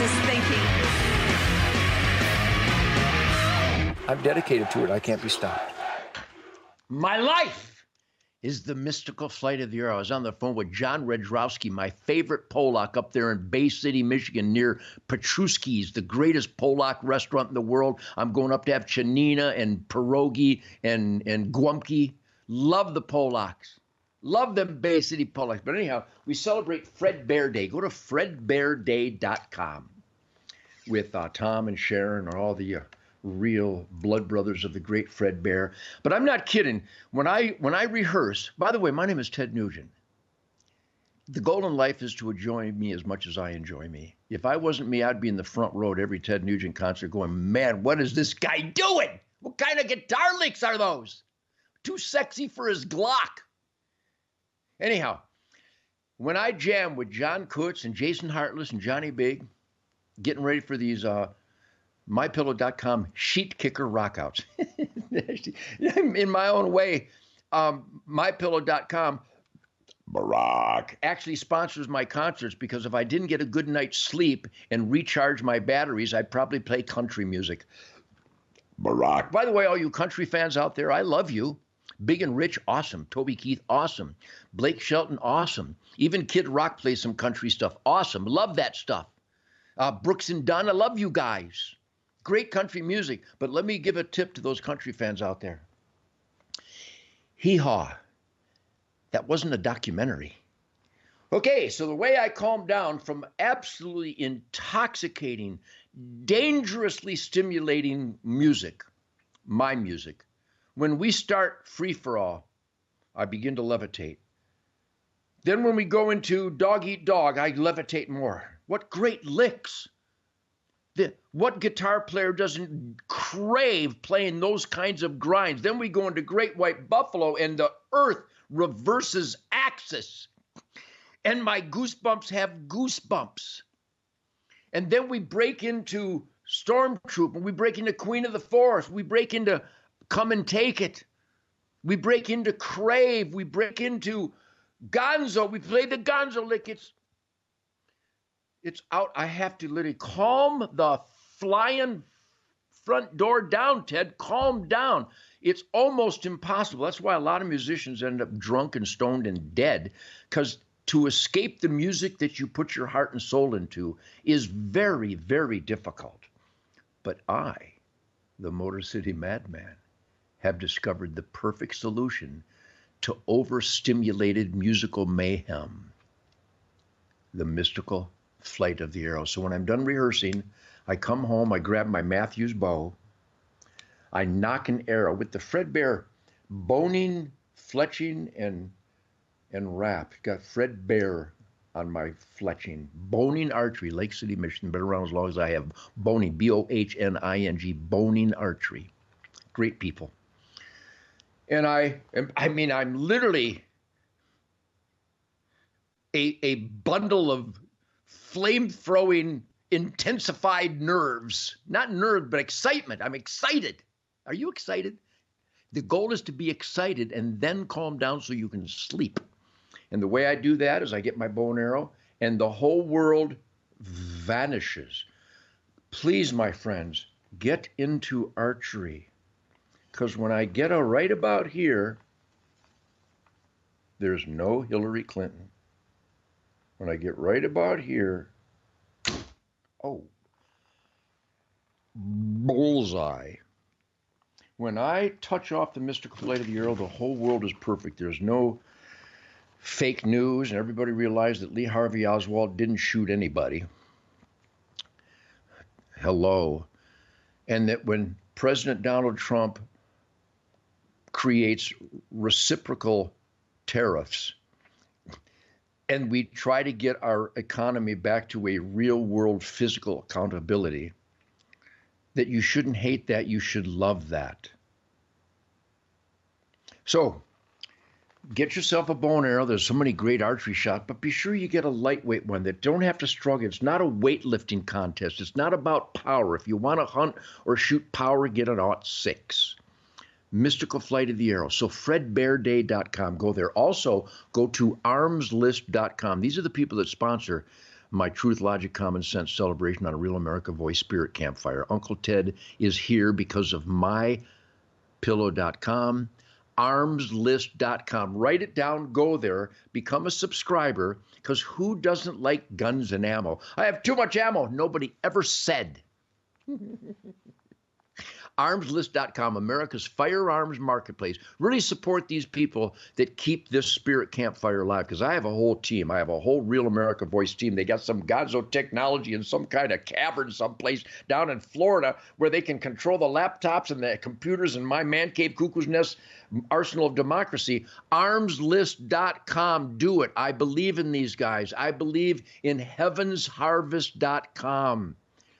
is thinking. I'm dedicated to it. I can't be stopped. My life is the mystical flight of the arrow. I was on the phone with John Redrowski, my favorite Polak up there in Bay City, Michigan, near Petruski's, the greatest Polak restaurant in the world. I'm going up to have chanina and pierogi and guamki. Love the Polacks. Love them Bay City Polacks. But anyhow, we celebrate Fred Bear Day. Go to fredbearday.com with Tom and Sharon or all the real blood brothers of the great Fred Bear. But I'm not kidding. When I rehearse, by the way, my name is Ted Nugent. The goal in life is to enjoy me as much as I enjoy me. If I wasn't me, I'd be in the front row at every Ted Nugent concert going, man, what is this guy doing? What kind of guitar licks are those? Too sexy for his Glock. Anyhow, when I jam with John Kutz and Jason Hartless and Johnny Big, getting ready for these MyPillow.com sheet kicker rockouts. In my own way, MyPillow.com, Barack, actually sponsors my concerts because if I didn't get a good night's sleep and recharge my batteries, I'd probably play country music. Barack. By the way, all you country fans out there, I love you. Big and Rich, awesome. Toby Keith, awesome. Blake Shelton, awesome. Even Kid Rock plays some country stuff. Awesome. Love that stuff. Brooks and Dunn, I love you guys. Great country music. But let me give a tip to those country fans out there. Hee-haw. That wasn't a documentary. Okay, so the way I calm down from absolutely intoxicating, dangerously stimulating music, my music, when we start free-for-all, I begin to levitate. Then when we go into dog eat dog, I levitate more. What great licks. What guitar player doesn't crave playing those kinds of grinds? Then we go into Great White Buffalo and the earth reverses axis. And my goosebumps have goosebumps. And then we break into Stormtroop, and we break into Queen of the Forest. We break into Come and Take It. We break into Crave. We break into Gonzo. We play the Gonzo lick. It's out. I have to literally calm the flying front door down, Ted. Calm down. It's almost impossible. That's why a lot of musicians end up drunk and stoned and dead, because to escape the music that you put your heart and soul into is very, very difficult. But I, the Motor City Madman, have discovered the perfect solution to overstimulated musical mayhem, the mystical flight of the arrow. So when I'm done rehearsing, I come home, I grab my Mathews bow, I knock an arrow with the Fred Bear boning, fletching, and wrap. Got Fred Bear on my fletching. Boning Archery, Lake City, Michigan, been around as long as I have. Boning, B-O-H-N-I-N-G, Boning Archery. Great people. And I'm literally a bundle of flame-throwing, intensified nerves. Not nerves, but excitement. I'm excited. Are you excited? The goal is to be excited and then calm down so you can sleep. And the way I do that is I get my bow and arrow, and the whole world vanishes. Please, my friends, get into archery. Because when I get right about here, there's no Hillary Clinton. When I get right about here, oh, bullseye. When I touch off the mystical flight of the arrow, the whole world is perfect. There's no fake news, and everybody realized that Lee Harvey Oswald didn't shoot anybody. Hello. And that when President Donald Trump creates reciprocal tariffs, and we try to get our economy back to a real world physical accountability, that you shouldn't hate that, you should love that. So get yourself a bow and arrow. There's so many great archery shots, but be sure you get a lightweight one that don't have to struggle. It's not a weightlifting contest. It's not about power. If you want to hunt or shoot power, get an .6. Mystical Flight of the Arrow. So fredbearday.com. Go there. Also, go to armslist.com. These are the people that sponsor my Truth, Logic, Common Sense celebration on a Real America Voice Spirit Campfire. Uncle Ted is here because of mypillow.com, armslist.com. Write it down, go there, become a subscriber, because who doesn't like guns and ammo? I have too much ammo. Nobody ever said. Armslist.com, America's firearms marketplace. Really support these people that keep this spirit campfire alive, because I have a whole team. I have a whole Real America Voice team. They got some Gonzo technology in some kind of cavern someplace down in Florida where they can control the laptops and the computers in my man cave cuckoo's nest arsenal of democracy. Armslist.com. Do it. I believe in these guys. I believe in heavensharvest.com.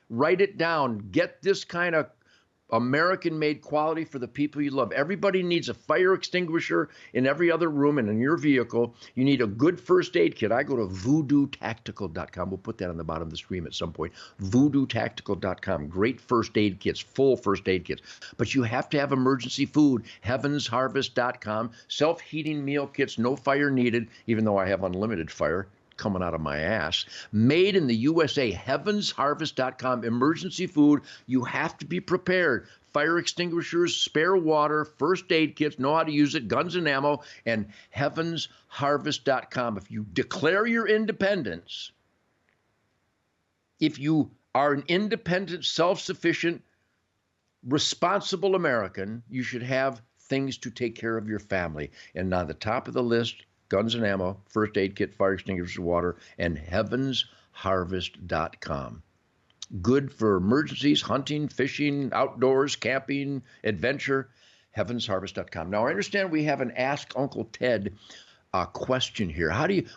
Write it down. Get this kind of American-made quality for the people you love. Everybody needs a fire extinguisher in every other room and in your vehicle. You need a good first aid kit. I go to voodootactical.com. We'll put that on the bottom of the stream at some point. Voodootactical.com. Great first aid kits, full first aid kits. But you have to have emergency food. Heavensharvest.com. Self-heating meal kits, no fire needed, even though I have unlimited fire coming out of my ass. Made in the USA, heavensharvest.com. Emergency food. You have to be prepared. Fire extinguishers, spare water, first aid kits, know how to use it, guns and ammo, and heavensharvest.com. If you declare your independence, if you are an independent, self-sufficient, responsible American, you should have things to take care of your family. And on the top of the list, guns and ammo, first aid kit, fire extinguisher, water, and heavensharvest.com. Good for emergencies, hunting, fishing, outdoors, camping, adventure, heavensharvest.com. Now, I understand we have an Ask Uncle Ted question here.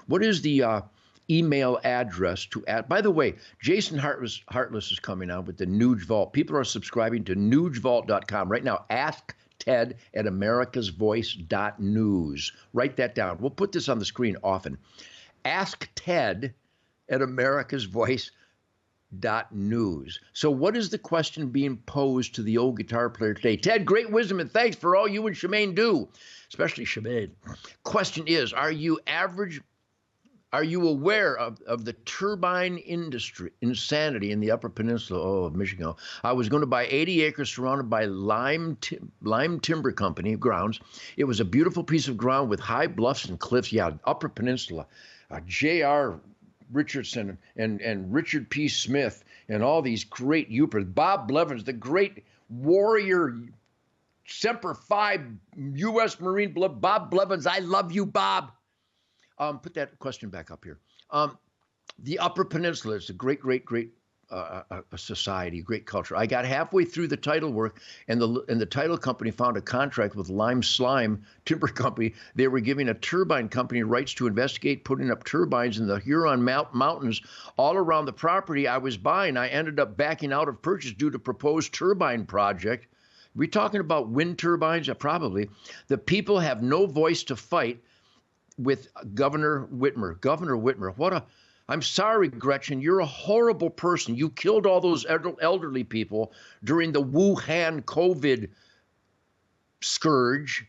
What is the email address to add? By the way, Jason Heartless is coming on with the Nuge Vault. People are subscribing to nugevault.com right now. Ask Ted at americasvoice.news. Write that down. We'll put this on the screen often. Ask Ted at americasvoice.news. So what is the question being posed to the old guitar player today? Ted, great wisdom and thanks for all you and Shemaine do, especially Shemaine. Question is, are you aware of the turbine industry insanity in the Upper Peninsula of Michigan? I was going to buy 80 acres surrounded by Lime Timber Company grounds. It was a beautiful piece of ground with high bluffs and cliffs. Yeah, Upper Peninsula. J.R. Richardson and Richard P. Smith and all these great Upers. Bob Blevins, the great warrior, Semper Fi U.S. Marine. Bob Blevins, I love you, Bob. Put that question back up here. The Upper Peninsula is a great society, great culture. I got halfway through the title work, and the title company found a contract with Lime Slime Timber Company. They were giving a turbine company rights to investigate putting up turbines in the Huron Mountains all around the property I was buying. I ended up backing out of purchase due to proposed turbine project. We talking about wind turbines? Probably. The people have no voice to fight with Governor Whitmer. Governor Whitmer, I'm sorry, Gretchen, you're a horrible person. You killed all those elderly people during the Wuhan COVID scourge.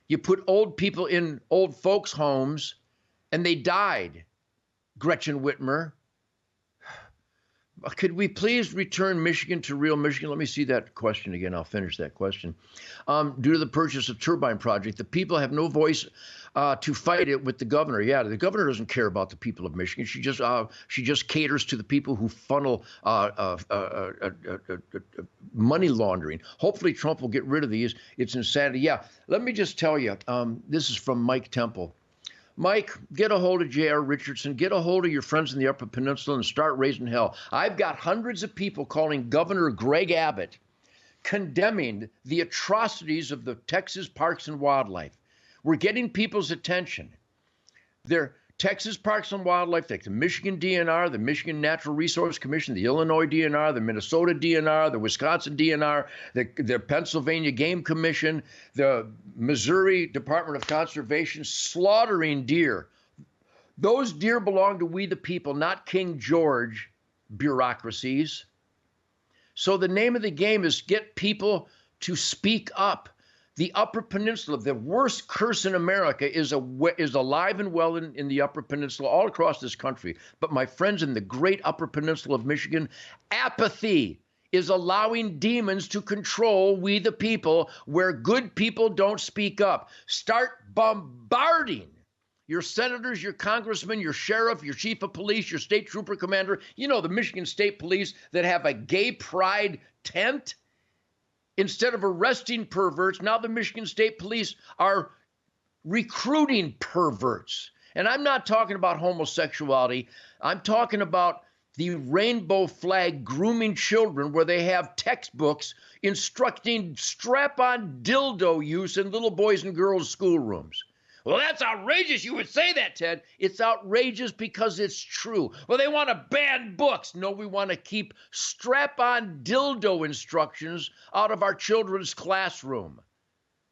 You put old people in old folks' homes, and they died. Gretchen Whitmer. Could we please return Michigan to real Michigan? Let me see that question again. I'll finish that question. Due to the purchase of turbine project, the people have no voice to fight it with the governor. Yeah, the governor doesn't care about the people of Michigan. She just caters to the people who funnel money laundering. Hopefully Trump will get rid of these. It's insanity. Yeah, let me just tell you, this is from Mike Temple. Mike, get a hold of J.R. Richardson, get a hold of your friends in the Upper Peninsula and start raising hell. I've got hundreds of people calling Governor Greg Abbott, condemning the atrocities of the Texas Parks and Wildlife. We're getting people's attention. They're Texas Parks and Wildlife, like the Michigan DNR, the Michigan Natural Resource Commission, the Illinois DNR, the Minnesota DNR, the Wisconsin DNR, the Pennsylvania Game Commission, the Missouri Department of Conservation, slaughtering deer. Those deer belong to we the people, not King George bureaucracies. So the name of the game is get people to speak up. The Upper Peninsula, the worst curse in America, is alive and well in the Upper Peninsula, all across this country. But my friends in the great Upper Peninsula of Michigan, apathy is allowing demons to control we the people, where good people don't speak up. Start bombarding your senators, your congressmen, your sheriff, your chief of police, your state trooper commander. You know, the Michigan State Police that have a gay pride tent. Instead of arresting perverts, now the Michigan State Police are recruiting perverts. And I'm not talking about homosexuality. I'm talking about the rainbow flag grooming children, where they have textbooks instructing strap-on dildo use in little boys and girls' schoolrooms. Well, that's outrageous. You would say that, Ted. It's outrageous because it's true. Well, they want to ban books. No, we want to keep strap-on dildo instructions out of our children's classroom.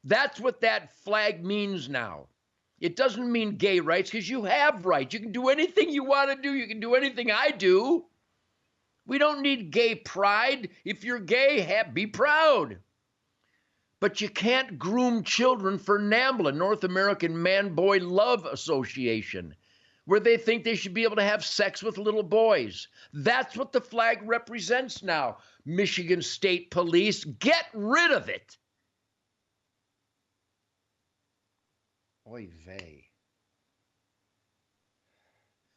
That's what that flag means now. It doesn't mean gay rights, because you have rights. You can do anything you want to do. You can do anything I do. We don't need gay pride. If you're gay, be proud. But you can't groom children for NAMBLA, North American Man-Boy Love Association, where they think they should be able to have sex with little boys. That's what the flag represents now. Michigan State Police, get rid of it. Oy vey.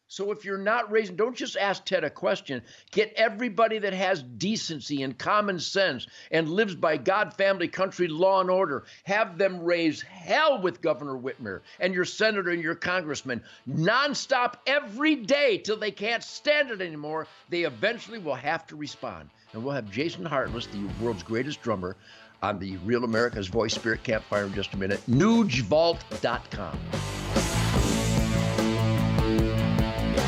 So if you're not raising, don't just ask Ted a question. Get everybody that has decency and common sense and lives by God, family, country, law, and order. Have them raise hell with Governor Whitmer and your senator and your congressman nonstop every day till they can't stand it anymore. They eventually will have to respond. And we'll have Jason Hartless, the world's greatest drummer, on the Real America's Voice Spirit Campfire in just a minute. Nugevault.com.